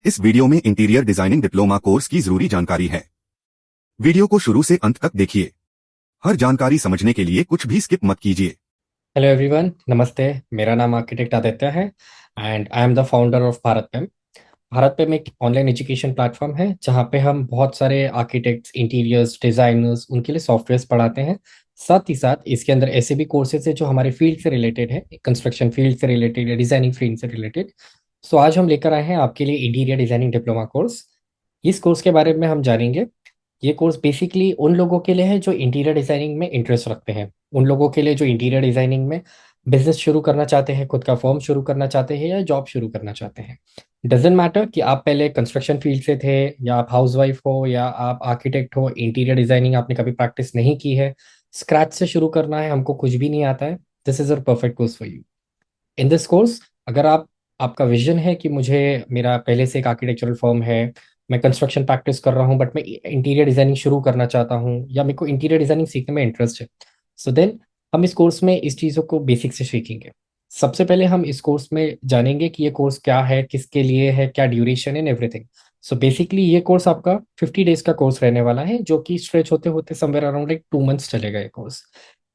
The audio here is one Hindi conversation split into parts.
इस वीडियो में इंटीरियर डिजाइनिंग डिप्लोमा कोर्स की जरूरी जानकारी है। वीडियो को शुरू से अंत तक देखिए। हर जानकारी समझने के लिए कुछ भी स्किप मत कीजिए। हेलो एवरीवन, नमस्ते। मेरा नाम आर्किटेक्ट आदित्य है and I am the founder of Bharat पेम। भारत पेम एक ऑनलाइन एजुकेशन प्लेटफॉर्म है जहाँ पे हम बहुत सारे आर्किटेक्ट्स, इंटीरियर्स, डिज़ाइनर्स उनके लिए सॉफ्टवेयर्स पढ़ाते हैं। साथ ही साथ इसके अंदर ऐसे भी कोर्सेज है जो हमारे फील्ड से रिलेटेड है, कंस्ट्रक्शन फील्ड से रिलेटेड या डिज़ाइनिंग फील्ड से रिलेटेड। सो आज हम लेकर आए हैं आपके लिए इंटीरियर डिज़ाइनिंग डिप्लोमा कोर्स। इस कोर्स के बारे में हम जानेंगे। ये कोर्स बेसिकली उन लोगों के लिए है जो इंटीरियर डिजाइनिंग में इंटरेस्ट रखते हैं, उन लोगों के लिए जो इंटीरियर डिजाइनिंग में बिजनेस शुरू करना चाहते हैं, खुद का फर्म शुरू करना चाहते हैं या जॉब शुरू करना चाहते हैं। डजेंट मैटर कि आप पहले कंस्ट्रक्शन फील्ड से थे या आप हाउसवाइफ हो या आप आर्किटेक्ट हो, इंटीरियर डिजाइनिंग आपने कभी प्रैक्टिस नहीं की है, स्क्रैच से शुरू करना है, हमको कुछ भी नहीं आता है, this is a perfect course for you. In this course अगर आपका विजन है कि मुझे, मेरा पहले से एक आर्किटेक्चरल फर्म है, मैं कंस्ट्रक्शन प्रैक्टिस कर रहा हूँ बट मैं इंटीरियर डिजाइनिंग शुरू करना चाहता हूँ या मेरे को इंटीरियर डिजाइनिंग सीखने में इंटरेस्ट है, सो देन हम इस कोर्स में इस चीज़ों को बेसिक से सीखेंगे। सबसे पहले हम इस कोर्स में जानेंगे कि ये कोर्स क्या है, किसके लिए है, क्या duration and everything. So basically ये कोर्स आपका 50 डेज का कोर्स रहने वाला है जो कि स्ट्रेच होते होते समवेयर अराउंड एक 2 मंथ्स चलेगा ये कोर्स।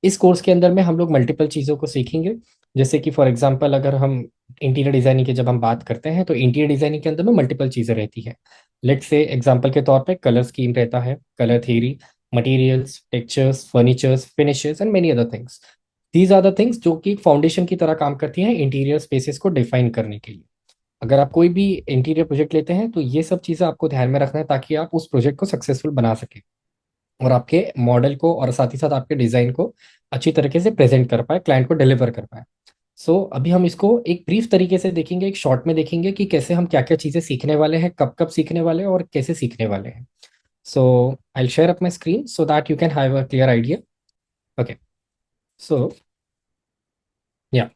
इस कोर्स के अंदर में हम लोग मल्टीपल चीज़ों को सीखेंगे। जैसे कि फॉर एग्जांपल अगर हम इंटीरियर डिजाइनिंग की जब हम बात करते हैं तो इंटीरियर डिजाइनिंग के अंदर में मल्टीपल चीज़ें रहती है। लेट्स से एग्जांपल के तौर पे कलर स्कीम रहता है, colour theory, materials, textures, furnitures, finishes and many other things. These are the things जो कि फाउंडेशन की तरह काम करती हैं इंटीरियर स्पेसेस को डिफाइन करने के लिए। अगर आप कोई भी इंटीरियर प्रोजेक्ट लेते हैं तो ये सब चीज़ें आपको ध्यान में रखना है ताकि आप उस प्रोजेक्ट को सक्सेसफुल बना सकें और आपके मॉडल को और साथ ही साथ आपके डिज़ाइन को अच्छी तरीके से प्रेजेंट कर पाए, क्लाइंट को डिलीवर कर पाए। सो अभी हम इसको एक ब्रीफ तरीके से देखेंगे, एक शॉर्ट में देखेंगे कि कैसे हम क्या क्या चीज़ें सीखने वाले हैं, कब कब सीखने वाले हैं और कैसे सीखने वाले हैं। So I share up my screen so that you can have a clear idea. Okay, so yeah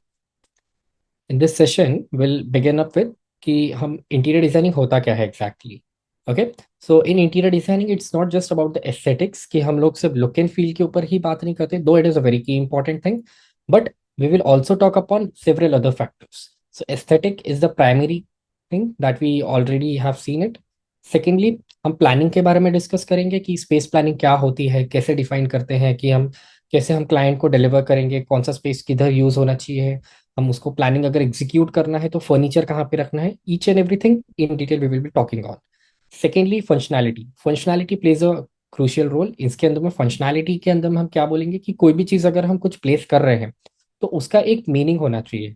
in this session will begin up with कि हम इंटीरियर डिजाइनिंग होता क्या है exactly. Okay, so in interior designing it's not just about the aesthetics कि हम लोग सिर्फ लुक एंड फील के ऊपर ही बात नहीं करते, though it is a very key important thing, but we will also talk upon several other factors. So aesthetic is the primary thing that we already have seen it. Secondly, हम प्लानिंग के बारे में डिस्कस करेंगे कि स्पेस प्लानिंग क्या होती है, कैसे डिफाइन करते हैं कि हम कैसे हम क्लाइंट को डिलीवर करेंगे, कौन सा स्पेस किधर यूज होना चाहिए, हम उसको प्लानिंग अगर एग्जीक्यूट करना है तो फर्नीचर कहाँ पे रखना है, each and everything in detail we will be talking on. Secondly, functionality, functionality plays a crucial role. इसके अंदर में फंक्शनैलिटी के अंदर में हम क्या बोलेंगे कि कोई भी चीज़ अगर हम कुछ प्लेस कर रहे हैं तो उसका एक मीनिंग होना चाहिए।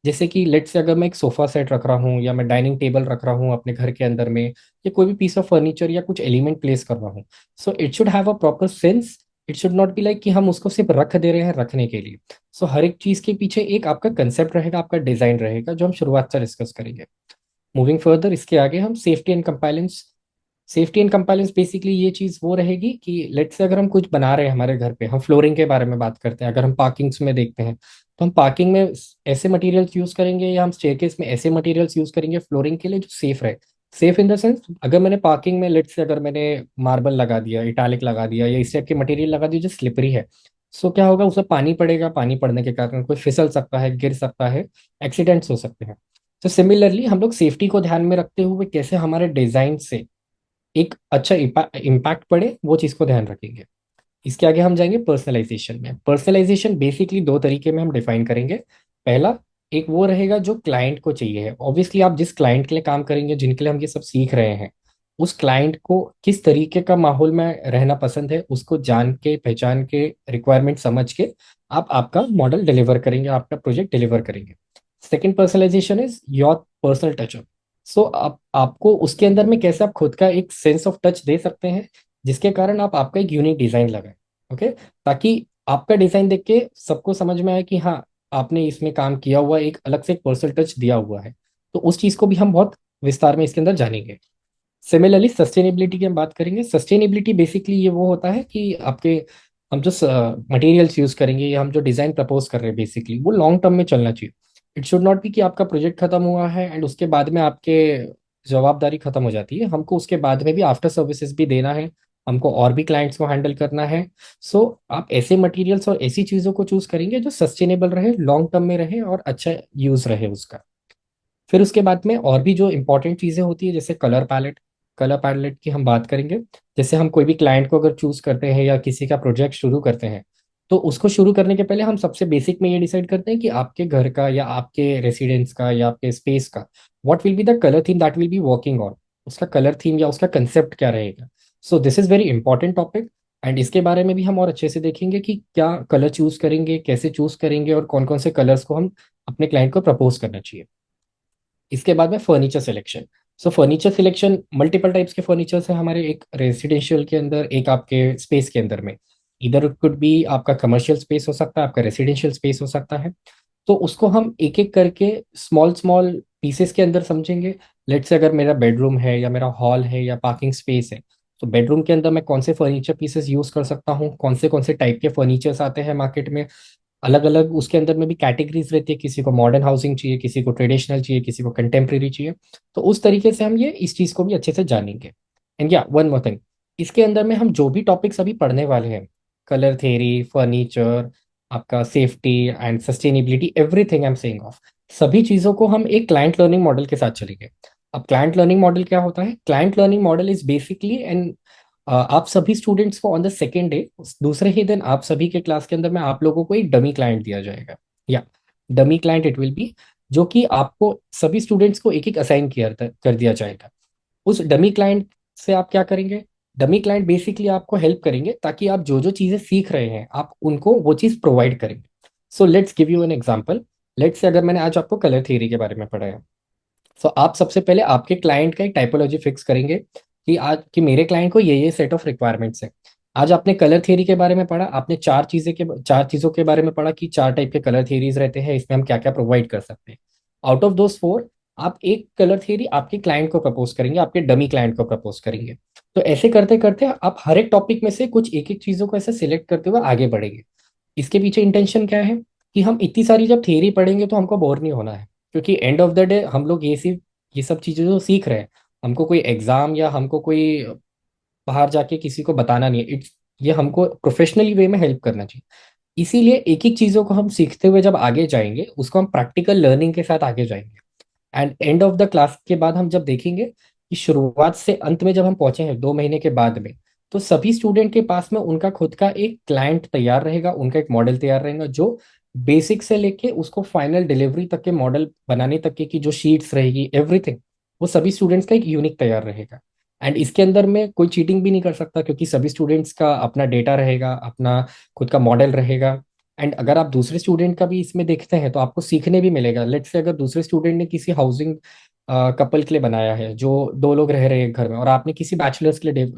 जैसे कि लेट्स से अगर मैं एक सोफा सेट रख रहा हूँ या मैं डाइनिंग टेबल रख रहा हूँ अपने घर के अंदर में, या कोई भी पीस ऑफ फर्नीचर या कुछ एलिमेंट प्लेस कर रहा हूँ, so it should have a proper sense. It should not be like कि हम उसको सिर्फ रख दे रहे हैं रखने के लिए। हर एक चीज के पीछे एक आपका कंसेप्ट रहेगा, आपका डिजाइन रहेगा जो हम शुरुआत से डिस्कस करेंगे। मूविंग फर्दर, इसके आगे हम safety and compliance. Safety and compliance basically ये चीज वो रहेगी कि लेट्स से अगर हम कुछ बना रहे हैं हमारे घर पे, हम फ्लोरिंग के बारे में बात करते हैं, अगर हम पार्किंग्स में देखते हैं तो हम पार्किंग में ऐसे मटेरियल्स यूज करेंगे या हम स्टेयरकेस में ऐसे मटेरियल्स यूज करेंगे फ्लोरिंग के लिए जो सेफ रहे। सेफ इन द सेंस, अगर मैंने पार्किंग में लेट्स से अगर मैंने मार्बल लगा दिया, इटालिक लगा दिया या इस टाइप के मटेरियल लगा दिया जो स्लिपरी है, सो क्या होगा, उसमें पानी पड़ेगा, पानी पड़ने के कारण कोई फिसल सकता है, गिर सकता है, एक्सीडेंट्स हो सकते हैं। तो सिमिलरली हम लोग सेफ्टी को ध्यान में रखते हुए कैसे हमारे डिजाइन से एक अच्छा इम्पैक्ट पड़े वो चीज़ को ध्यान रखेंगे। इसके आगे हम जाएंगे पर्सनलाइजेशन में। पर्सनलाइजेशन बेसिकली दो तरीके में हम डिफाइन करेंगे। पहला, एक वो रहेगा जो क्लाइंट को चाहिए है। ऑब्वियसली आप जिस क्लाइंट के लिए काम करेंगे, जिनके लिए हम ये सब सीख रहे हैं, उस क्लाइंट को किस तरीके का माहौल में रहना पसंद है उसको जान के, पहचान के, रिक्वायरमेंट समझ के आप आपका मॉडल डिलीवर करेंगे, आपका प्रोजेक्ट डिलीवर करेंगे। Second personalization is your personal touchup. आप आपको उसके अंदर में कैसे आप खुद का एक सेंस ऑफ टच दे सकते हैं जिसके कारण आप आपका एक यूनिक डिजाइन लगाए। ओके, ताकि आपका डिजाइन देख के सबको समझ में आए कि हाँ, आपने इसमें काम किया हुआ, एक अलग से एक पर्सनल टच दिया हुआ है। तो उस चीज को भी हम बहुत विस्तार में इसके अंदर जानेंगे। सिमिलरली सस्टेनेबिलिटी की हम बात करेंगे। सस्टेनेबिलिटी बेसिकली ये वो होता है कि आपके, हम जो मटेरियल्स यूज करेंगे या हम जो डिजाइन प्रपोज कर रहे हैं बेसिकली वो लॉन्ग टर्म में चलना चाहिए। इट शुड नॉट बी कि आपका प्रोजेक्ट खत्म हुआ है एंड उसके बाद में आपके जवाबदारी खत्म हो जाती है, हमको उसके बाद में भी आफ्टर सर्विसेज भी देना है, हमको और भी क्लाइंट्स को हैंडल करना है। आप ऐसे मटेरियल्स और ऐसी चीज़ों को चूज करेंगे जो सस्टेनेबल रहे, लॉन्ग टर्म में रहे और अच्छा यूज रहे उसका। फिर उसके बाद में और भी जो इंपॉर्टेंट चीज़ें होती है जैसे कलर पैलेट की हम बात करेंगे। जैसे हम कोई भी क्लाइंट को अगर चूज करते हैं या किसी का प्रोजेक्ट शुरू करते हैं, तो उसको शुरू करने के पहले हम सबसे बेसिक में ये डिसाइड करते हैं कि आपके घर का या आपके रेसिडेंस का या आपके स्पेस का what will be the colour theme that will be working on. उसका कलर थीम या उसका कंसेप्ट क्या रहेगा। सो this is very important topic. And इसके बारे में भी हम और अच्छे से देखेंगे कि क्या कलर चूज करेंगे, कैसे चूज करेंगे और कौन कौन से कलर्स को हम अपने क्लाइंट को प्रपोज करना चाहिए। इसके बाद में फर्नीचर सिलेक्शन। सो फर्नीचर सिलेक्शन मल्टीपल टाइप्स के फर्नीचर्स है हमारे एक रेसिडेंशियल के अंदर, एक आपके स्पेस के अंदर में। इधर कुड बी आपका कमर्शियल स्पेस हो सकता है, आपका रेसिडेंशियल स्पेस हो सकता है। तो उसको हम एक एक करके स्मॉल स्मॉल पीसेस के अंदर समझेंगे। लेट्स से अगर मेरा बेडरूम है या मेरा हॉल है या पार्किंग स्पेस है, तो बेडरूम के अंदर मैं कौन से फर्नीचर पीसेस यूज कर सकता हूँ, कौन से टाइप के फर्नीचर्स आते हैं मार्केट में। अलग अलग उसके अंदर में भी कैटेगरीज रहती है, किसी को मॉडर्न हाउसिंग चाहिए, किसी को ट्रेडिशनल चाहिए, किसी को कंटेम्प्रेरी चाहिए। तो उस तरीके से हम ये इस चीज को भी अच्छे से जानेंगे। एंड या वन मोर थिंग, इसके अंदर में हम जो भी टॉपिक्स अभी पढ़ने वाले हैं, कलर थेरी, फर्नीचर, आपका safety and sustainability, everything I am saying of, सभी चीजों को हम एक क्लाइंट लर्निंग मॉडल के साथ चलेंगे। अब क्लाइंट लर्निंग मॉडल क्या होता है? Client learning model is basically an आप सभी स्टूडेंट्स को ऑन द सेकेंड डे, दूसरे ही दिन आप सभी के क्लास के अंदर में आप लोगों को एक डमी क्लाइंट दिया जाएगा, या dummy client it will be, जो कि आपको सभी स्टूडेंट्स को एक एक असाइन किया कर दिया जाएगा। उस डमी क्लाइंट से आप क्या करेंगे? डमी क्लाइंट बेसिकली आपको हेल्प करेंगे ताकि आप जो जो चीजें सीख रहे हैं आप उनको वो चीज प्रोवाइड करेंगे। So let's give you an example. Let's say अगर मैंने आज आपको कलर थ्योरी के बारे में पढ़ाया, सो आप सबसे पहले आपके क्लाइंट का एक टाइपोलॉजी फिक्स करेंगे कि आज कि मेरे क्लाइंट को ये सेट ऑफ रिक्वायरमेंट्स है। आज आपने कलर थियरी के बारे में पढ़ा, आपने चार चीजों के बारे में पढ़ा कि चार टाइप के कलर थियरीज रहते हैं, इसमें हम क्या क्या प्रोवाइड कर सकते हैं। आउट ऑफ दोस फोर आप एक कलर थियरी आपके क्लाइंट को प्रपोज करेंगे, आपके डमी क्लाइंट को प्रपोज करेंगे। तो ऐसे करते करते आप हर एक टॉपिक में से कुछ एक एक चीजों को ऐसे सिलेक्ट करते हुए आगे बढ़ेंगे। इसके पीछे इंटेंशन क्या है कि हम इतनी सारी जब थियरी पढ़ेंगे तो हमको बोर नहीं होना है, क्योंकि एंड ऑफ द डे हम लोग ये सब चीजें जो सीख रहे हैं, हमको कोई एग्जाम या हमको कोई बाहर जाके किसी को बताना नहीं है। इट्स ये हमको प्रोफेशनली वे में हेल्प करना चाहिए। इसीलिए एक एक चीजों को हम सीखते हुए जब आगे जाएंगे उसको हम प्रैक्टिकल लर्निंग के साथ आगे जाएंगे। And end of the class के बाद हम जब देखेंगे कि शुरुआत से अंत में जब हम पहुंचे हैं 2 महीने के बाद में, तो सभी स्टूडेंट के पास में उनका खुद का एक क्लाइंट तैयार रहेगा, उनका एक मॉडल तैयार रहेगा, जो बेसिक से लेके उसको फाइनल डिलीवरी तक के मॉडल बनाने तक की जो शीट्स रहेगी, एवरीथिंग, वो सभी स्टूडेंट्स का एक यूनिक तैयार रहेगा। एंड इसके अंदर में कोई चीटिंग भी नहीं कर सकता, क्योंकि सभी स्टूडेंट्स का अपना डेटा रहेगा, अपना खुद का मॉडल रहेगा। एंड अगर आप दूसरे स्टूडेंट का भी इसमें देखते हैं तो आपको सीखने भी मिलेगा। लेट्स से अगर दूसरे स्टूडेंट ने किसी हाउसिंग कपल के लिए बनाया है, जो दो लोग रह रहे हैं एक घर में, और आपने किसी बैचलर्स के लिए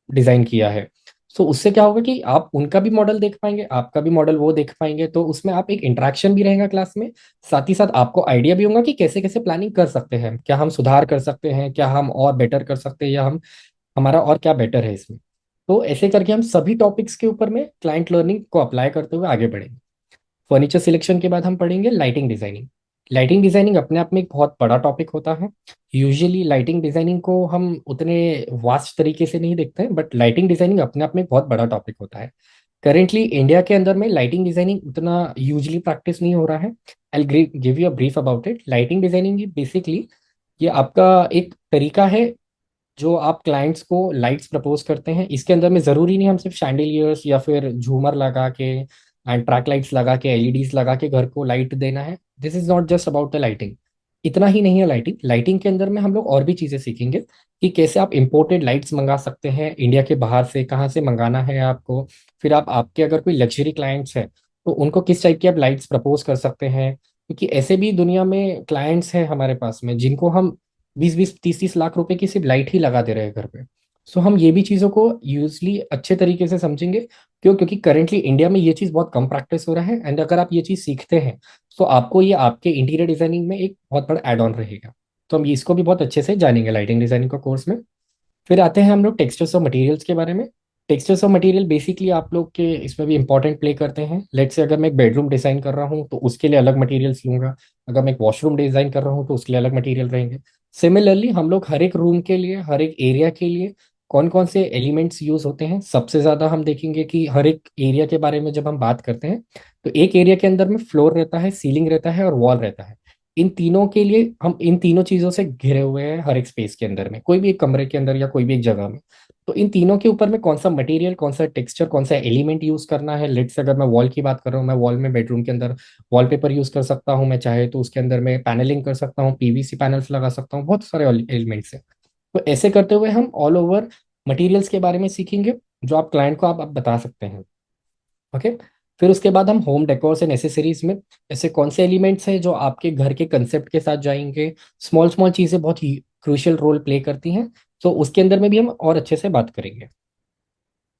डिजाइन किया है, सो उससे क्या होगा कि आप उनका भी मॉडल देख पाएंगे, आपका भी मॉडल वो देख पाएंगे। तो उसमें आप एक इंटरेक्शन भी रहेगा क्लास में, साथ ही साथ आपको आइडिया भी होगा कि कैसे कैसे प्लानिंग कर सकते हैं, क्या हम सुधार कर सकते हैं, क्या हम और बेटर कर सकते हैं, या हम हमारा और क्या बेटर है इसमें। तो ऐसे करके हम सभी टॉपिक्स के ऊपर में क्लाइंट लर्निंग को अप्लाई करते हुए आगे बढ़ेंगे। फर्नीचर सिलेक्शन के बाद हम पढ़ेंगे लाइटिंग डिजाइनिंग। लाइटिंग डिजाइनिंग अपने आप में एक बहुत बड़ा टॉपिक होता है। यूजुअली लाइटिंग डिजाइनिंग को हम उतने वास्ट तरीके से नहीं देखते हैं, बट लाइटिंग डिजाइनिंग अपने आप में एक बहुत बड़ा टॉपिक होता है। करेंटली इंडिया के अंदर में लाइटिंग डिजाइनिंग उतना यूजली प्रैक्टिस नहीं हो रहा है। I give you a brief about it. Lighting designing basically ये आपका एक तरीका है जो आप क्लाइंट्स को लाइट्स प्रपोज करते हैं। इसके अंदर में ज़रूरी नहीं हम सिर्फ शैंडलियर्स या फिर झूमर लगा के एंड ट्रैक लाइट्स लगा के, एलईडीज लगा के घर को लाइट देना है। This is not just about the lighting. इतना ही नहीं है लाइटिंग, लाइटिंग के अंदर में हम लोग और भी चीज़ें सीखेंगे कि कैसे आप इंपोर्टेड लाइट्स मंगा सकते हैं इंडिया के बाहर से, कहाँ से मंगाना है आपको। फिर आप आपके अगर कोई लग्जरी क्लाइंट्स हैं तो उनको किस टाइप की आप लाइट्स प्रपोज कर सकते हैं, क्योंकि ऐसे भी दुनिया में क्लाइंट्स हैं हमारे पास में जिनको हम 20-20 30-30 लाख रुपए की सिर्फ लाइट ही लगा दे रहे हैं घर पे। सो हम ये भी चीज़ों को यूजली अच्छे तरीके से समझेंगे। क्योंकि करेंटली इंडिया में ये चीज़ बहुत कम प्रैक्टिस हो रहा है, एंड अगर आप ये चीज़ सीखते हैं तो आपको ये आपके इंटीरियर डिजाइनिंग में एक बहुत बड़ा एड ऑन रहेगा। तो हम इसको भी बहुत अच्छे से जानेंगे लाइटिंग डिजाइनिंग का कोर्स में। फिर आते हैं हम लोग टेक्सचर्स ऑफ मटेरियल्स के बारे में। टेक्सचर्स ऑफ मटेरियल बेसिकली आप लोग के इसमें भी इंपॉर्टेंट प्ले करते हैं। लेट्स से अगर मैं एक बेडरूम डिजाइन कर रहा हूँ तो उसके लिए अलग मटेरियल्स लूंगा, अगर मैं एक वॉशरूम डिजाइन कर रहा हूँ तो उसके लिए अलग मटेरियल रहेंगे। सिमिलरली हम लोग हर एक रूम के लिए, हर एक एरिया के लिए कौन कौन से एलिमेंट्स यूज होते हैं, सबसे ज्यादा हम देखेंगे कि हर एक एरिया के बारे में जब हम बात करते हैं तो एक एरिया के अंदर में फ्लोर रहता है, सीलिंग रहता है और वॉल रहता है। इन तीनों के लिए हम इन तीनों चीज़ों से घिरे हुए हैं हर एक स्पेस के अंदर में, कोई भी एक कमरे के अंदर या कोई भी एक जगह में। तो इन तीनों के ऊपर में कौन सा मटेरियल, कौन सा टेक्सचर, कौन सा एलिमेंट यूज़ करना है। लेट्स से अगर मैं वॉल की बात कर रहा हूँ, मैं वॉल में बेडरूम के अंदर वॉलपेपर यूज़ कर सकता हूँ, मैं चाहे तो उसके अंदर में पैनलिंग कर सकता हूँ, पीवीसी पैनल्स लगा सकता हूँ, बहुत सारे एलिमेंट्स हैं। तो ऐसे करते हुए हम ऑल ओवर मटेरियल्स के बारे में सीखेंगे, जो आप क्लाइंट को आप बता सकते हैं। ओके। फिर उसके बाद हम होम डेकोर से नेसेसरीज में ऐसे कौन से एलिमेंट्स हैं जो आपके घर के कंसेप्ट के साथ जाएंगे। स्मॉल स्मॉल चीज़ें बहुत ही क्रूशियल रोल प्ले करती हैं। तो उसके अंदर में भी हम और अच्छे से बात करेंगे।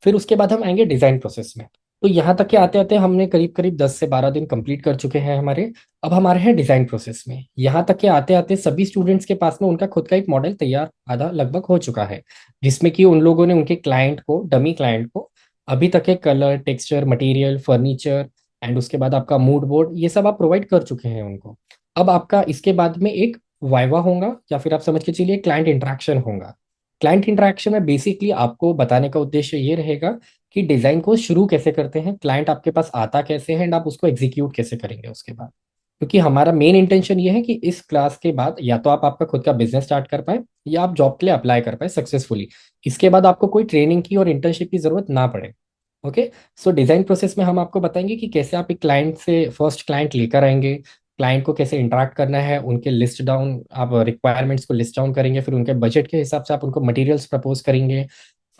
फिर उसके बाद हम आएंगे डिज़ाइन प्रोसेस में। तो यहाँ तक के आते आते हमने करीब करीब 10 से 12 दिन कंप्लीट कर चुके हैं हमारे। अब हमारे हैं डिज़ाइन प्रोसेस में। यहाँ तक के आते आते सभी स्टूडेंट्स के पास में उनका खुद का एक मॉडल तैयार आधा लगभग हो चुका है, जिसमें कि उन लोगों ने उनके क्लाइंट को, डमी क्लाइंट को, अभी तक के colour, texture, material, furniture and उसके बाद आपका मूड बोर्ड, ये सब आप प्रोवाइड कर चुके हैं उनको। अब आपका इसके बाद में एक वाइवा होगा, या फिर आप समझ के चलिए क्लाइंट इंटरेक्शन होगा। क्लाइंट इंटरेक्शन में बेसिकली आपको बताने का उद्देश्य ये रहेगा कि डिजाइन को शुरू कैसे करते हैं, क्लाइंट आपके पास आता कैसे है, एंड आप उसको एग्जीक्यूट कैसे करेंगे उसके बाद। क्योंकि हमारा मेन इंटेंशन ये है कि इस क्लास के बाद या तो आप आपका खुद का बिजनेस स्टार्ट कर पाए, या आप जॉब के लिए अप्लाई कर पाए सक्सेसफुली। इसके बाद आपको कोई ट्रेनिंग की और इंटर्नशिप की जरूरत ना पड़े। ओके। सो डिजाइन प्रोसेस में हम आपको बताएंगे कि कैसे आप एक क्लाइंट से फर्स्ट क्लाइंट लेकर आएंगे, क्लाइंट को कैसे इंटरेक्ट करना है, उनके लिस्ट डाउन, आप रिक्वायरमेंट्स को लिस्ट डाउन करेंगे, फिर उनके बजट के हिसाब से आप उनको मटेरियल्स प्रपोज करेंगे।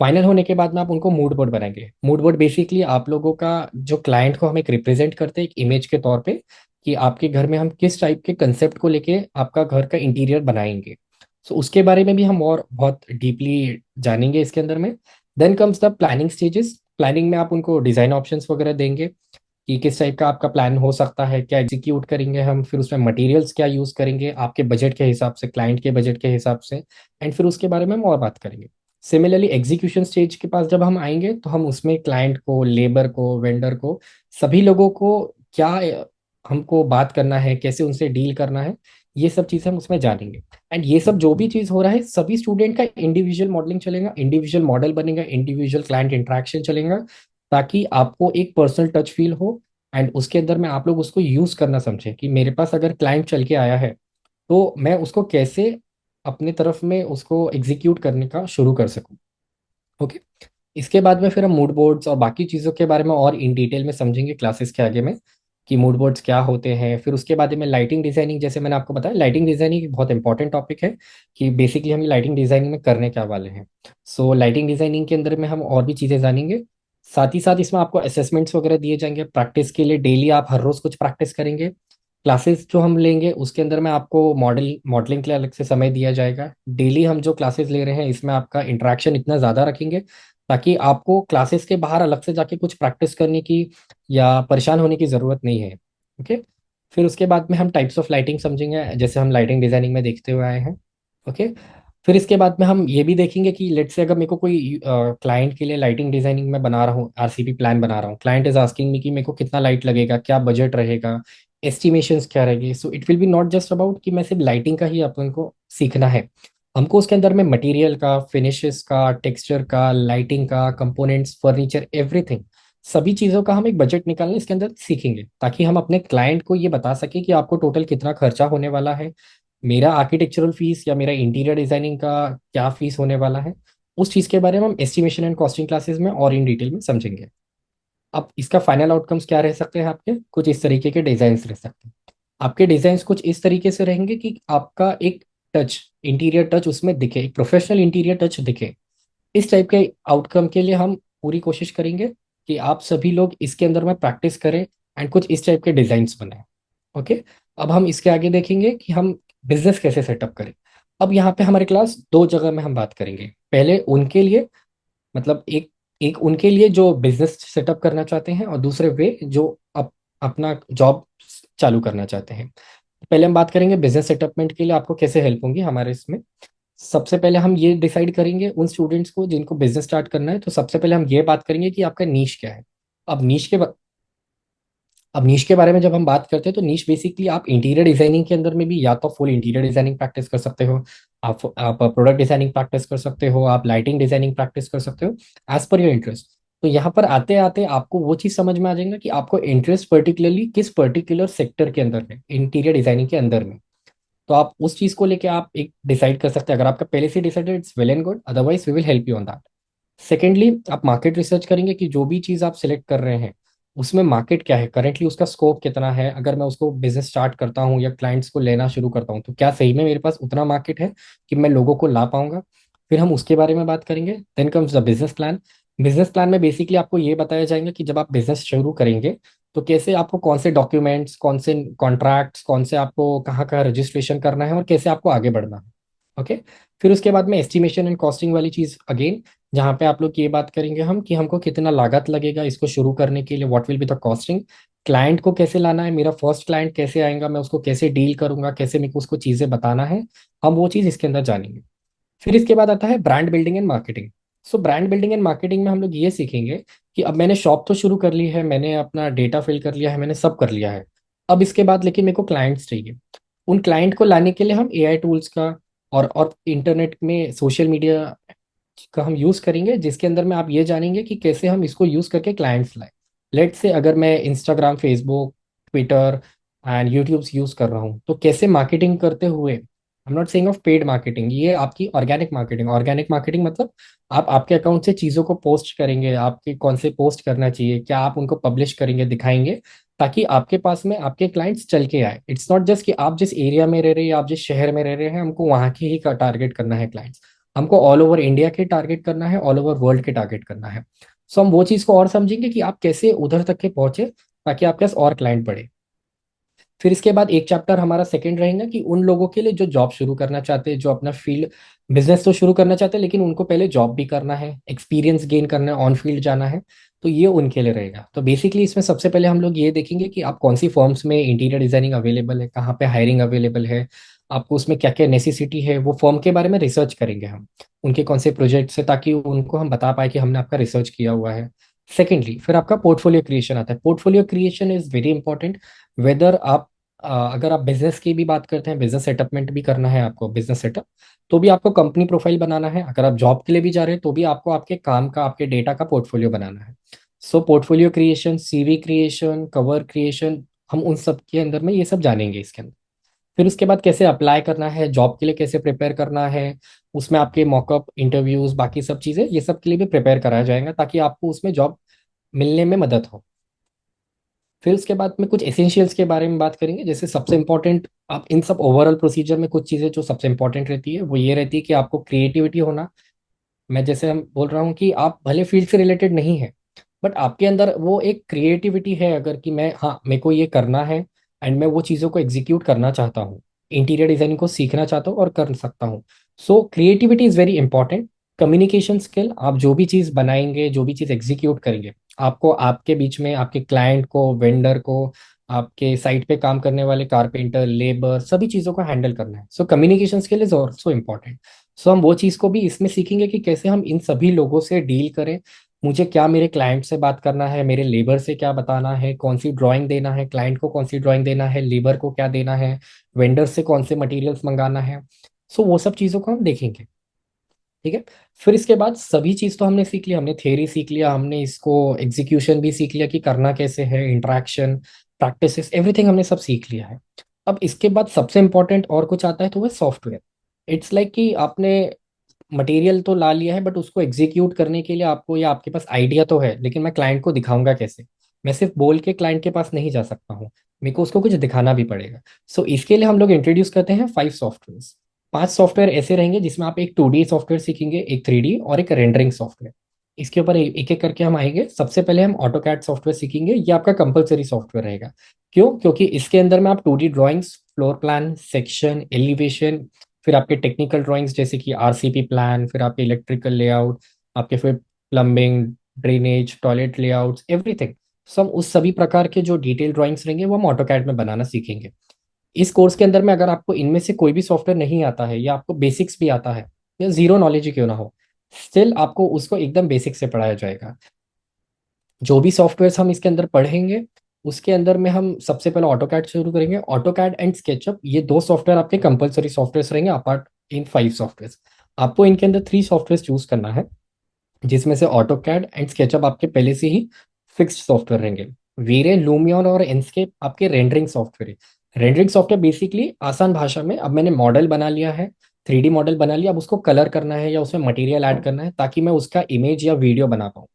फाइनल होने के बाद में आप उनको मूड बोर्ड बनाएंगे। मूड बोर्ड बेसिकली आप लोगों का, जो क्लाइंट को हम एक रिप्रेजेंट करते हैं एक इमेज के तौर पे, कि आपके घर में हम किस टाइप के कंसेप्ट को लेके आपका घर का इंटीरियर बनाएंगे। सो उसके बारे में भी हम और बहुत डीपली जानेंगे इसके अंदर में। Then comes the planning stages. Planning में आप उनको डिजाइन ऑप्शंस वगैरह देंगे कि किस टाइप का आपका प्लान हो सकता है, क्या एग्जीक्यूट करेंगे हम, फिर उसमें मटेरियल्स क्या यूज़ करेंगे आपके बजट के हिसाब से, क्लाइंट के बजट के हिसाब से। एंड फिर उसके बारे में हम और बात करेंगे। सिमिलरली एग्जीक्यूशन स्टेज के पास जब हम आएंगे तो हम उसमें क्लाइंट को, लेबर को, वेंडर को, सभी लोगों को क्या हमको बात करना है, कैसे उनसे डील करना है, ये सब चीज़ें हम उसमें जानेंगे। एंड ये सब जो भी चीज़ हो रहा है, सभी स्टूडेंट का इंडिविजुअल मॉडलिंग चलेगा, इंडिविजुअल मॉडल बनेगा, इंडिविजुअल क्लाइंट इंटरेक्शन चलेगा, ताकि आपको एक पर्सनल टच फील हो। एंड उसके अंदर में आप लोग उसको यूज करना समझें कि मेरे पास अगर क्लाइंट चल के आया है तो मैं उसको कैसे अपने तरफ में उसको एग्जीक्यूट करने का शुरू कर सकूं। ओके। इसके बाद में फिर हम मूड बोर्ड्स और बाकी चीज़ों के बारे में और इन डिटेल में समझेंगे क्लासेस के आगे में, कि मूड बोर्ड्स क्या होते हैं। फिर उसके बाद में लाइटिंग डिजाइनिंग, जैसे मैंने आपको बताया लाइटिंग डिजाइनिंग एक बहुत इंपॉर्टेंट टॉपिक है, कि बेसिकली हम लाइटिंग डिजाइनिंग में करने क्या वाले हैं। सो लाइटिंग डिजाइनिंग के अंदर में हम और भी चीज़ें जानेंगे। साथ ही साथ इसमें आपको असेसमेंट्स वगैरह दिए जाएंगे प्रैक्टिस के लिए। डेली आप हर रोज कुछ प्रैक्टिस करेंगे। क्लासेस जो हम लेंगे उसके अंदर में आपको मॉडलिंग के लिए अलग से समय दिया जाएगा। डेली हम जो क्लासेस ले रहे हैं इसमें आपका इंटरेक्शन इतना ज़्यादा रखेंगे ताकि आपको क्लासेस के बाहर अलग से जाके कुछ प्रैक्टिस करने की या परेशान होने की ज़रूरत नहीं है। ओके। फिर उसके बाद में हम टाइप्स ऑफ लाइटिंग समझेंगे, जैसे हम लाइटिंग डिजाइनिंग में देखते हुए आए हैं। ओके। फिर इसके बाद में हम ये भी देखेंगे कि लेट्स से अगर मेरे को कोई क्लाइंट के लिए लाइटिंग डिजाइनिंग में बना रहा हूँ, आरसीपी प्लान बना रहा हूँ, क्लाइंट इज आस्किंग मी कि मेरे को कितना लाइट लगेगा, क्या बजट रहेगा, एस्टिमेशंस क्या रहेगी। So it will be not just about कि मैं सिर्फ लाइटिंग का ही अपन को सीखना है। हमको उसके अंदर में मटेरियल का, फिनिशेस का, टेक्सचर का, लाइटिंग का, कंपोनेंट्स, फर्नीचर, एवरीथिंग, सभी चीज़ों का हम एक बजट निकालने इसके अंदर सीखेंगे, ताकि हम अपने क्लाइंट को ये बता सके कि आपको टोटल कितना खर्चा होने वाला है, मेरा आर्किटेक्चरल फीस या मेरा इंटीरियर डिजाइनिंग का क्या फीस होने वाला है। उस चीज़ के बारे में हम एस्टिमेशन एंड कॉस्टिंग क्लासेस में और इन डिटेल में समझेंगे। अब इसका फाइनल आउटकम्स क्या रह सकते हैं आपके, कुछ इस तरीके के डिजाइन्स रह सकते हैं। आपके डिजाइन्स कुछ इस तरीके से रहेंगे कि आपका एक टच, इंटीरियर टच उसमें दिखे, एक प्रोफेशनल इंटीरियर टच दिखे। इस टाइप के आउटकम के लिए हम पूरी कोशिश करेंगे कि आप सभी लोग इसके अंदर में प्रैक्टिस करें एंड कुछ इस टाइप के डिजाइन्स बनाएं। ओके। अब हम इसके आगे देखेंगे कि हम बिजनेस कैसे सेटअप करें। अब यहाँ पे हमारे क्लास दो जगह में हम बात करेंगे। पहले उनके लिए, मतलब एक एक उनके लिए जो बिजनेस सेटअप करना चाहते हैं, और दूसरे वे जो अपना जॉब चालू करना चाहते हैं। पहले हम बात करेंगे बिजनेस सेटअपमेंट के लिए आपको कैसे हेल्प होंगी हमारे इसमें। सबसे पहले हम ये डिसाइड करेंगे उन स्टूडेंट्स को जिनको बिजनेस स्टार्ट करना है, तो सबसे पहले हम ये बात करेंगे कि आपका नीश क्या है। अब नीश के अब नीश के बारे में जब हम बात करते हैं तो नीश बेसिकली आप इंटीरियर डिजाइनिंग के अंदर में भी या तो फुल इंटीरियर डिजाइनिंग प्रैक्टिस कर सकते हो, आप प्रोडक्ट डिजाइनिंग प्रैक्टिस कर सकते हो, आप लाइटिंग डिजाइनिंग प्रैक्टिस कर सकते हो, एज पर योर इंटरेस्ट। तो यहाँ पर आते आते आपको वो चीज समझ में आ जाएगा कि आपको इंटरेस्ट पर्टिकुलरली किस पर्टिकुलर सेक्टर के अंदर है, इंटीरियर डिजाइनिंग के अंदर में। तो आप उस चीज़ को लेके आप एक डिसाइड कर सकते हैं। अगर आपका पहले से decided, it's well and good, otherwise we will help you on that. Secondly, आप मार्केट रिसर्च करेंगे कि जो भी चीज़ आप सिलेक्ट कर रहे हैं उसमें मार्केट क्या है, करेंटली उसका स्कोप कितना है। अगर मैं उसको बिजनेस स्टार्ट करता हूँ या क्लाइंट्स को लेना शुरू करता हूँ तो क्या सही में मेरे पास उतना मार्केट है कि मैं लोगों को ला पाऊंगा। फिर हम उसके बारे में बात करेंगे। Then comes the business plan. Business plan में बेसिकली आपको ये बताया जाएगा कि जब आप बिजनेस शुरू करेंगे तो कैसे आपको कौन से डॉक्यूमेंट्स, कौन से कॉन्ट्रैक्ट्स, कौन से आपको कहाँ कहाँ रजिस्ट्रेशन करना है और कैसे आपको आगे बढ़ना है। ओके। फिर उसके बाद में एस्टिमेशन एंड कॉस्टिंग वाली चीज़ अगेन, जहाँ पे आप लोग ये बात करेंगे हम कि हमको कितना लागत लगेगा इसको शुरू करने के लिए, what will be the costing, client को कैसे लाना है, मेरा फर्स्ट क्लाइंट कैसे आएगा, मैं उसको कैसे डील करूंगा, कैसे मेरे को उसको चीज़ें बताना है। हम वो चीज़ इसके अंदर जानेंगे। फिर इसके बाद आता है brand building and marketing. So brand building and marketing में हम लोग ये सीखेंगे कि अब मैंने शॉप तो शुरू कर ली है, मैंने अपना डेटा फिल कर लिया है, मैंने सब कर लिया है। अब इसके बाद लेकिन मेरे को क्लाइंट्स चाहिए। उन क्लाइंट को लाने के लिए हम एआई टूल्स का और इंटरनेट में सोशल मीडिया का हम यूज़ करेंगे, जिसके अंदर में आप ये जानेंगे कि कैसे हम इसको यूज़ करके क्लाइंट्स लाए। लेट से अगर मैं Instagram, Facebook, Twitter and YouTube use कर रहा हूँ तो कैसे मार्केटिंग करते हुए, I am not saying of paid marketing, ये आपकी ऑर्गेनिक मार्केटिंग। ऑर्गेनिक मार्केटिंग मतलब आप आपके अकाउंट से चीज़ों को पोस्ट करेंगे, आपके कौन से पोस्ट करना चाहिए, क्या आप उनको पब्लिश करेंगे, दिखाएंगे, ताकि आपके पास में आपके क्लाइंट्स चल के आए। इट्स नॉट जस्ट कि आप जिस एरिया में रह रहे हैं या आप जिस शहर में रह रहे हैं हमको वहाँ के ही का टारगेट करना है क्लाइंट्स। हमको ऑल ओवर इंडिया के टारगेट करना है, ऑल ओवर वर्ल्ड के टारगेट करना है। सो हम वो चीज़ को और समझेंगे कि आप कैसे उधर तक के पहुंचे ताकि आपके पास और क्लाइंट बढ़े। फिर इसके बाद एक चैप्टर हमारा सेकंड रहेगा कि उन लोगों के लिए जो जॉब शुरू करना चाहते हैं, जो अपना फील्ड बिजनेस तो शुरू करना चाहते हैं लेकिन उनको पहले जॉब भी करना है, एक्सपीरियंस गेन करना है, ऑन फील्ड जाना है। तो ये उनके लिए रहेगा। तो बेसिकली इसमें सबसे पहले हम लोग ये देखेंगे कि आप कौन सी फर्म्स में इंटीरियर डिजाइनिंग अवेलेबल है, कहाँ पे हायरिंग अवेलेबल है, आपको उसमें क्या क्या नेसेसिटी है, वो फर्म के बारे में रिसर्च करेंगे हम, उनके कौन से प्रोजेक्ट्स है, ताकि उनको हम बता पाए कि हमने आपका रिसर्च किया हुआ है। सेकेंडली फिर आपका पोर्टफोलियो क्रिएशन आता है। Portfolio creation is very important. Whether आप अगर आप बिजनेस की भी बात करते हैं, बिजनेस सेटअपमेंट भी करना है आपको, बिजनेस सेटअप, तो भी आपको कंपनी प्रोफाइल बनाना है। अगर आप जॉब के लिए भी जा रहे हैं तो भी आपको आपके काम का, आपके डेटा का पोर्टफोलियो बनाना है। So portfolio creation, CV creation, cover creation, हम उन सब के अंदर में ये सब जानेंगे इसके अंदर। फिर उसके बाद कैसे अप्लाई करना है जॉब के लिए, कैसे प्रिपेयर करना है, उसमें आपके मॉकअप इंटरव्यूज, बाकी सब चीज़ें, ये सब के लिए भी प्रिपेयर कराया जाएगा ताकि आपको उसमें जॉब मिलने में मदद हो। फिर उसके बाद में कुछ एसेंशियल्स के बारे में बात करेंगे। जैसे सबसे इंपॉर्टेंट, आप इन सब ओवरऑल प्रोसीजर में कुछ चीज़ें जो सबसे इंपॉर्टेंट रहती है वो ये रहती है कि आपको क्रिएटिविटी होना। मैं जैसे हम बोल रहा हूँ कि आप भले फील्ड से रिलेटेड नहीं है बट आपके अंदर वो एक क्रिएटिविटी है, अगर कि मैं, हाँ मेरे को ये करना है एंड मैं वो चीज़ों को एग्जीक्यूट करना चाहता हूँ, इंटीरियर डिजाइनिंग को सीखना चाहता हूँ और कर सकता हूँ। सो creativity is very important. Communication skill, आप जो भी चीज़ बनाएंगे, जो भी चीज़ एग्जीक्यूट करेंगे, आपको आपके बीच में आपके क्लाइंट को, वेंडर को, आपके साइट पे काम करने वाले कारपेंटर, लेबर, सभी चीज़ों को हैंडल करना है। So communication skill is also important. So हम वो चीज़ को भी इसमें सीखेंगे कि कैसे हम इन सभी लोगों से डील करें। मुझे क्या मेरे क्लाइंट से बात करना है, मेरे लेबर से क्या बताना है, कौन सी ड्राइंग देना है क्लाइंट को, कौन सी ड्राइंग देना है, लेबर को क्या देना है, वेंडर से कौन से मटेरियल्स मंगाना है। सो वो सब चीज़ों को हम देखेंगे। ठीक है। फिर इसके बाद सभी चीज़ तो हमने सीख लिया, हमने थ्योरी सीख लिया, हमने इसको एग्जीक्यूशन भी सीख लिया कि करना कैसे है, इंटरेक्शन, प्रैक्टिसेस, एवरीथिंग हमने सब सीख लिया है। अब इसके बाद सबसे इंपॉर्टेंट और कुछ आता है तो वह सॉफ्टवेयर। इट्स लाइक कि आपने मटेरियल तो ला लिया है बट उसको एग्जीक्यूट करने के लिए आपको, या आपके पास आइडिया तो है लेकिन मैं क्लाइंट को दिखाऊंगा कैसे। मैं सिर्फ बोल के क्लाइंट के पास नहीं जा सकता हूँ, मेरे को उसको कुछ दिखाना भी पड़ेगा। सो इसके लिए हम लोग इंट्रोड्यूस करते हैं 5 सॉफ्टवेयर। 5 सॉफ्टवेयर ऐसे रहेंगे जिसमें आप एक 2D सॉफ्टवेयर सीखेंगे, एक 3D और एक रेंडरिंग सॉफ्टवेयर। इसके ऊपर एक एक करके हम आएंगे। सबसे पहले हम ऑटो कैड सॉफ्टवेयर सीखेंगे, ये आपका कंपलसरी सॉफ्टवेयर रहेगा। क्यों? क्योंकि इसके अंदर में आप 2D drawings, floor plan, section, elevation, फिर आपके टेक्निकल ड्राइंग्स जैसे कि आरसीपी प्लान, फिर आपके इलेक्ट्रिकल लेआउट, आपके फिर plumbing, drainage, toilet layouts, everything. So हम उस सभी प्रकार के जो डिटेल ड्राइंग्स रहेंगे वो हम ऑटो कैड में बनाना सीखेंगे। इस कोर्स के अंदर में अगर आपको इनमें से कोई भी सॉफ्टवेयर नहीं आता है या आपको बेसिक्स भी आता है या जीरो नॉलेज ही क्यों ना हो, स्टिल आपको उसको एकदम बेसिक से पढ़ाया जाएगा। जो भी सॉफ्टवेयर हम इसके अंदर पढ़ेंगे उसके अंदर में हम सबसे पहले ऑटो कैड शुरू करेंगे। ऑटो कैड एंड स्केचअप, ये 2 सॉफ्टवेयर आपके कंपलसरी सॉफ्टवेयर रहेंगे अपार्ट इन 5 सॉफ्टवेयर। आपको इनके अंदर 3 सॉफ्टवेयर चूज करना है, जिसमें से ऑटो कैड एंड स्केचअप आपके पहले से ही फिक्स्ड सॉफ्टवेयर रहेंगे। वीरे, लूमियन और एनस्केप आपके रेंडरिंग सॉफ्टवेयर है। रेंडरिंग सॉफ्टवेयर बेसिकली आसान भाषा में, अब मैंने मॉडल बना लिया है, 3D मॉडल बना लिया, अब उसको कलर करना है या उसमें मटेरियल ऐड करना है ताकि मैं उसका इमेज या वीडियो बना पाऊँ,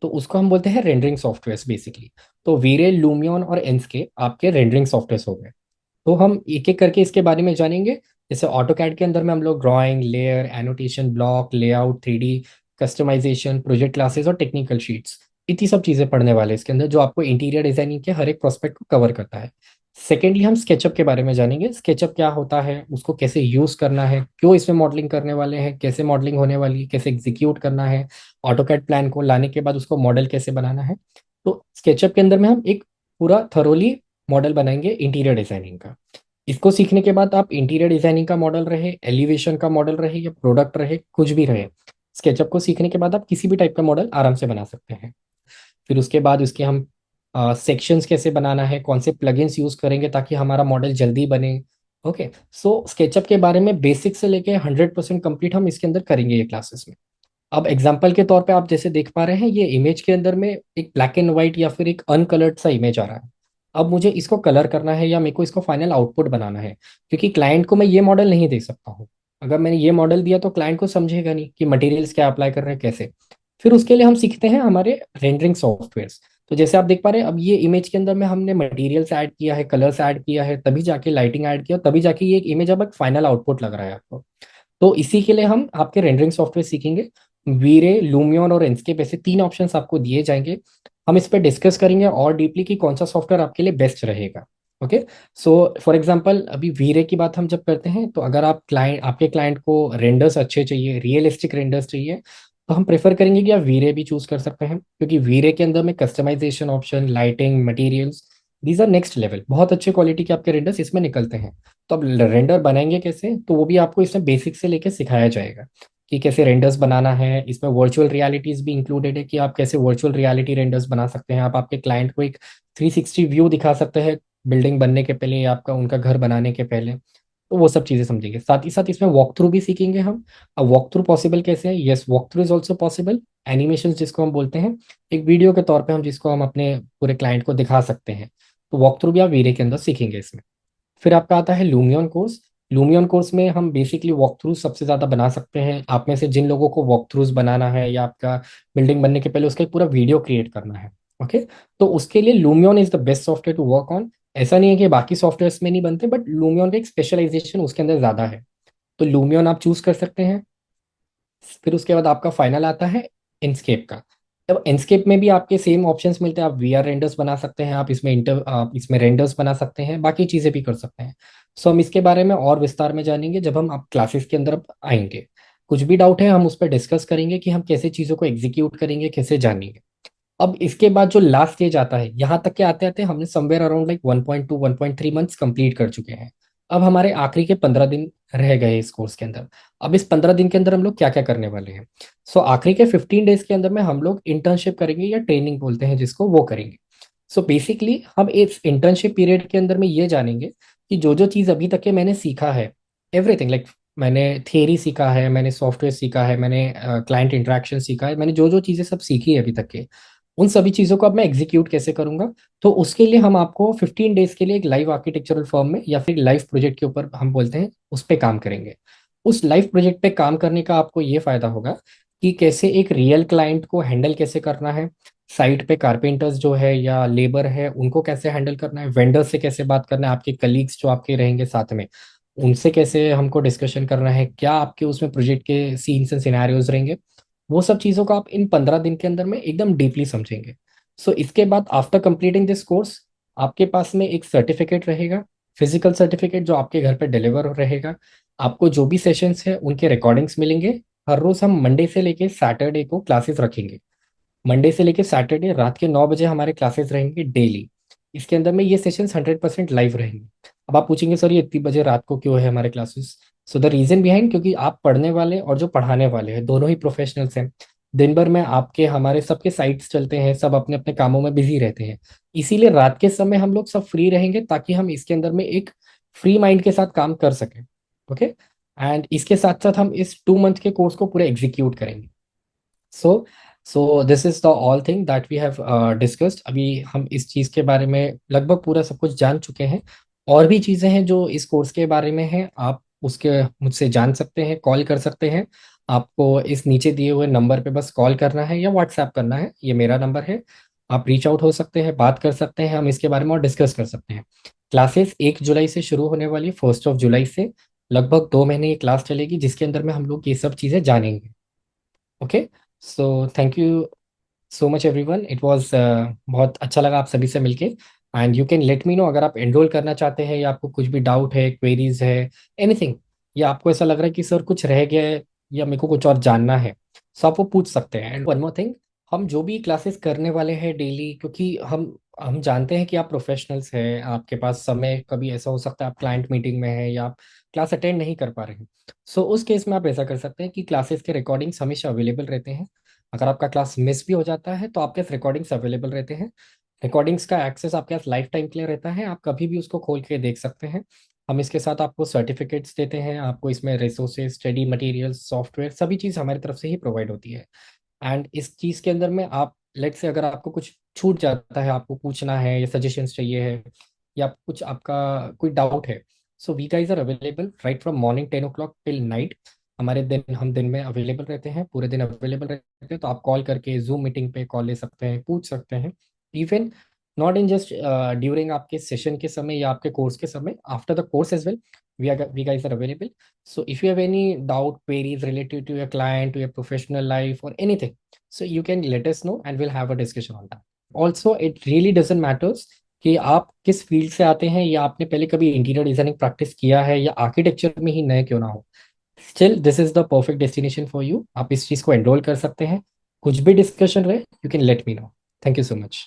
तो उसको हम बोलते हैं रेंडरिंग सॉफ्टवेयर बेसिकली। तो वीरे, लूमियन और एनस्केप आपके रेंडरिंग सॉफ्टवेयर हो गए। तो हम एक एक करके इसके बारे में जानेंगे। जैसे ऑटो कैड के अंदर में हम लोग drawing, layer, annotation, block, layout, 3D customization, project classes और टेक्निकल शीट्स, इतनी सब चीज़ें पढ़ने वाले हैं इसके अंदर, जो आपको इंटीरियर डिजाइनिंग के हर एक प्रोस्पेक्ट को कवर करता है। सेकेंडली हम स्केचअप के बारे में जानेंगे, स्केचअप क्या होता है, उसको कैसे यूज़ करना है, क्यों इसमें मॉडलिंग करने वाले हैं, कैसे मॉडलिंग होने वाली है, कैसे एग्जीक्यूट करना है, ऑटो कैड प्लान को लाने के बाद उसको मॉडल कैसे बनाना है। तो स्केचअप के अंदर में हम एक पूरा थरोली मॉडल बनाएंगे इंटीरियर डिजाइनिंग का। इसको सीखने के बाद आप इंटीरियर डिजाइनिंग का मॉडल रहे, एलिवेशन का मॉडल रहे या प्रोडक्ट रहे, कुछ भी रहे, स्केचअप को सीखने के बाद आप किसी भी टाइप का मॉडल आराम से बना सकते हैं। फिर उसके बाद उसके हम सेक्शंस कैसे बनाना है, कौन से प्लगइन्स यूज करेंगे ताकि हमारा मॉडल जल्दी बने। ओके, सो स्केचअप के बारे में बेसिक से लेके 100% कंप्लीट हम इसके अंदर करेंगे ये क्लासेस में। अब एग्जाम्पल के तौर पे आप जैसे देख पा रहे हैं, ये इमेज के अंदर में एक ब्लैक एंड व्हाइट या फिर एक अनकलर्ड सा इमेज आ रहा है। अब मुझे इसको कलर करना है या मेरे को इसको फाइनल आउटपुट बनाना है, क्योंकि क्लाइंट को मैं ये मॉडल नहीं दे सकता हूँ। अगर मैंने ये मॉडल दिया तो क्लाइंट को समझेगा नहीं कि मटेरियल्स क्या अप्लाई कर रहे हैं कैसे। फिर उसके लिए हम सीखते हैं हमारे रेंडरिंग सॉफ्टवेयर्स। तो जैसे आप देख पा रहे हैं, अब ये इमेज के अंदर में हमने मटेरियल्स ऐड किया है, कलर्स ऐड किया है, तभी जाके लाइटिंग ऐड किया, तभी जाके ये एक इमेज अब एक फाइनल आउटपुट लग रहा है आपको। तो इसी के लिए हम आपके रेंडरिंग सॉफ्टवेयर सीखेंगे। वीरे, लूमियन और एनस्केप, ऐसे तीन ऑप्शंस आपको दिए जाएंगे। हम इस पर डिस्कस करेंगे और डीपली कि कौन सा सॉफ्टवेयर आपके लिए बेस्ट रहेगा। ओके, सो फॉर एग्जांपल अभी वीरे की बात हम जब करते हैं, तो अगर आप क्लाइंट आपके क्लाइंट को रेंडर्स अच्छे चाहिए, रियलिस्टिक रेंडर्स चाहिए, तो हम प्रेफर करेंगे कि आप वीरे भी चूज कर सकते हैं, क्योंकि वीरे के अंदर में customization option, lighting, materials, these are next level, बहुत अच्छे क्वालिटी के आपके रेंडर्स इसमें निकलते हैं। तो अब रेंडर बनाएंगे कैसे, तो वो भी आपको इसमें बेसिक से लेके सिखाया जाएगा कि कैसे रेंडर्स बनाना है। इसमें वर्चुअल रियलिटीज भी इंक्लूडेड है कि आप कैसे वर्चुअल रियलिटी रेंडर्स बना सकते हैं। आप आपके क्लाइंट को एक 360 व्यू दिखा सकते हैं बिल्डिंग बनने के पहले या आपका उनका घर बनाने के पहले। तो वो सब चीज़ें समझेंगे, साथ ही साथ इसमें वॉक थ्रू भी सीखेंगे हम। अब वॉक थ्रू पॉसिबल कैसे है, yes, walk through is also possible. Animation जिसको हम बोलते हैं, एक वीडियो के तौर पे हम जिसको हम अपने पूरे क्लाइंट को दिखा सकते हैं, तो वॉक थ्रू भी आप वीडियो के अंदर सीखेंगे इसमें। फिर आपका आता है लूमियन कोर्स। लूमियन कोर्स में हम बेसिकली वॉक थ्रू सबसे ज़्यादा बना सकते हैं। आप में से जिन लोगों को वॉक थ्रूज बनाना है या आपका बिल्डिंग बनने के पहले उसका एक पूरा वीडियो क्रिएट करना है, ओके, तो उसके लिए Lumion is the best software to work on. ऐसा नहीं है कि बाकी सॉफ्टवेयर्स में नहीं बनते, बट लूमियन का एक स्पेशलाइजेशन उसके अंदर ज़्यादा है, तो लूमियन आप चूज कर सकते हैं। फिर उसके बाद आपका फाइनल आता है इनस्केप का। अब इनस्केप में भी आपके सेम ऑप्शंस मिलते हैं, आप वीआर रेंडर्स बना सकते हैं, आप इसमें रेंडर्स बना सकते हैं, बाकी चीज़ें भी कर सकते हैं। सो हम इसके बारे में और विस्तार में जानेंगे जब हम आप क्लासेस के अंदर आएंगे। कुछ भी डाउट है हम उस पर डिस्कस करेंगे कि हम कैसे चीज़ों को एग्जीक्यूट करेंगे, कैसे जानेंगे। अब इसके बाद जो लास्ट स्टेज आता है, यहाँ तक के आते आते हमने somewhere around like 1.2 1.3 months complete कर चुके हैं। अब हमारे आखिरी के 15 दिन रह गए इस कोर्स के अंदर। अब इस 15 दिन के अंदर हम लोग क्या क्या करने वाले हैं। सो आखिरी के 15 डेज के अंदर में हम लोग इंटर्नशिप करेंगे या ट्रेनिंग बोलते हैं जिसको, वो करेंगे। सो बेसिकली हम इस इंटर्नशिप पीरियड के अंदर में ये जानेंगे कि जो जो चीज़ अभी तक के मैंने सीखा है, एवरीथिंग लाइक, मैंने थियरी सीखा है, मैंने सॉफ्टवेयर सीखा है, मैंने क्लाइंट इंटरेक्शन सीखा है, मैंने जो जो चीज़ें सब सीखी है अभी तक के, उन सभी चीज़ों को अब मैं एग्जीक्यूट कैसे करूंगा। तो उसके लिए हम आपको 15 डेज के लिए एक लाइव आर्किटेक्चरल फर्म में या फिर लाइव प्रोजेक्ट के ऊपर हम बोलते हैं उस पर काम करेंगे। उस लाइव प्रोजेक्ट पे काम करने का आपको ये फायदा होगा कि कैसे एक रियल क्लाइंट को हैंडल कैसे करना है, साइट पे कारपेंटर्स जो है या लेबर है उनको कैसे हैंडल करना है, वेंडर्स से कैसे बात करना है, आपके कलीग्स जो आपके रहेंगे साथ में उनसे कैसे हमको डिस्कशन करना है, क्या आपके उसमें प्रोजेक्ट के सीन्स एंड सिनेरियोज रहेंगे। वो सब चीज़ों को आप इन 15 दिन के अंदर में एकदम डीपली समझेंगे। सो इसके बाद आफ्टर कंप्लीटिंग दिस कोर्स आपके पास में एक सर्टिफिकेट रहेगा, फिजिकल सर्टिफिकेट, जो आपके घर पे डिलीवर रहेगा। आपको जो भी सेशंस है उनके रिकॉर्डिंग्स मिलेंगे। हर रोज हम मंडे से लेके सैटरडे को क्लासेस रखेंगे। मंडे से लेके सैटरडे रात के 9 बजे हमारे क्लासेस रहेंगे डेली। इसके अंदर में ये सेशंस 100% लाइव रहेंगे। अब आप पूछेंगे सर ये इतनी बजे रात को क्यों है हमारे classes. So the reason behind, क्योंकि आप पढ़ने वाले और जो पढ़ाने वाले हैं दोनों ही प्रोफेशनल्स हैं। दिन भर में आपके हमारे सबके साइट्स चलते हैं, सब अपने अपने कामों में बिजी रहते हैं। इसीलिए रात के समय हम लोग सब फ्री रहेंगे ताकि हम इसके अंदर में एक फ्री माइंड के साथ काम कर सकें। ओके, एंड इसके साथ साथ हम इस 2 मंथ के कोर्स को पूरे एग्जीक्यूट करेंगे। So so this is the all thing that we have discussed. अभी हम इस चीज़ के बारे में लगभग पूरा सब कुछ जान चुके हैं। और भी चीज़ें हैं जो इस कोर्स के बारे में हैं, आप उसके मुझसे जान सकते हैं, कॉल कर सकते हैं। आपको इस नीचे दिए हुए नंबर पे बस कॉल करना है या व्हाट्सएप करना है, ये मेरा नंबर है। आप रीच आउट हो सकते हैं, बात कर सकते हैं, हम इसके बारे में और डिस्कस कर सकते हैं। क्लासेस 1 जुलाई से शुरू होने वाली, 1 जुलाई से लगभग 2 महीने ये क्लास चलेगी, जिसके अंदर में हम लोग ये सब चीज़ें जानेंगे। Okay, so thank you so much everyone, it was बहुत अच्छा लगा आप सभी से मिलके। And you can let me know अगर आप एनरोल करना चाहते हैं या आपको कुछ भी डाउट है, क्वेरीज है, एनीथिंग, या आपको ऐसा लग रहा है कि सर कुछ रह गया है या मेरे को कुछ और जानना है, सो आप वो पूछ सकते हैं। एंड वन मोर थिंग, हम जो भी क्लासेस करने वाले हैं डेली, क्योंकि हम जानते हैं कि आप प्रोफेशनल्स हैं, आपके पास समय कभी ऐसा हो सकता है आप क्लाइंट मीटिंग में हैं या आप क्लास अटेंड नहीं कर पा रहे हैं। सो उस केस में आप ऐसा कर सकते हैं कि क्लासेस के रिकॉर्डिंग्स हमेशा अवेलेबल रहते हैं। अगर आपका क्लास मिस भी हो जाता है तो आपके पास रिकॉर्डिंग्स अवेलेबल रहते हैं। रिकॉर्डिंग्स का एक्सेस आपके पास लाइफ टाइम के लिए रहता है, आप कभी भी उसको खोल के देख सकते हैं। हम इसके साथ आपको सर्टिफिकेट्स देते हैं, आपको इसमें रिसोर्सेज, स्टडी मटेरियल्स, सॉफ्टवेयर, सभी चीज़ हमारी तरफ से ही प्रोवाइड होती है। एंड इस चीज़ के अंदर में आप, लेट से अगर आपको कुछ छूट जाता है, आपको पूछना है या सजेशंस चाहिए है या कुछ आपका कोई डाउट है, so we guys are available right from morning 10 o'clock till night. हमारे दिन, हम दिन में अवेलेबल रहते हैं, पूरे दिन अवेलेबल रहते हैं, तो आप कॉल करके जूम मीटिंग पे कॉल ले सकते हैं, पूछ सकते हैं। Even not in just during आपके सेशन के समय या आपके कोर्स के समय, after the course as well, we guys are available. So if you have any doubt, queries related to your client, to your professional life or anything, so you can let us know and we'll have a discussion on that. Also, it really doesn't matters कि आप किस फील्ड से आते हैं या आपने पहले कभी इंटीरियर डिजाइनिंग प्रैक्टिस किया है या आर्किटेक्चर में ही नए क्यों ना हो, still this is the perfect destination for you. आप इस चीज़ को एनरोल कर सकते हैं। कुछ भी डिस्कशन रहे, you can let me know. Thank you so much.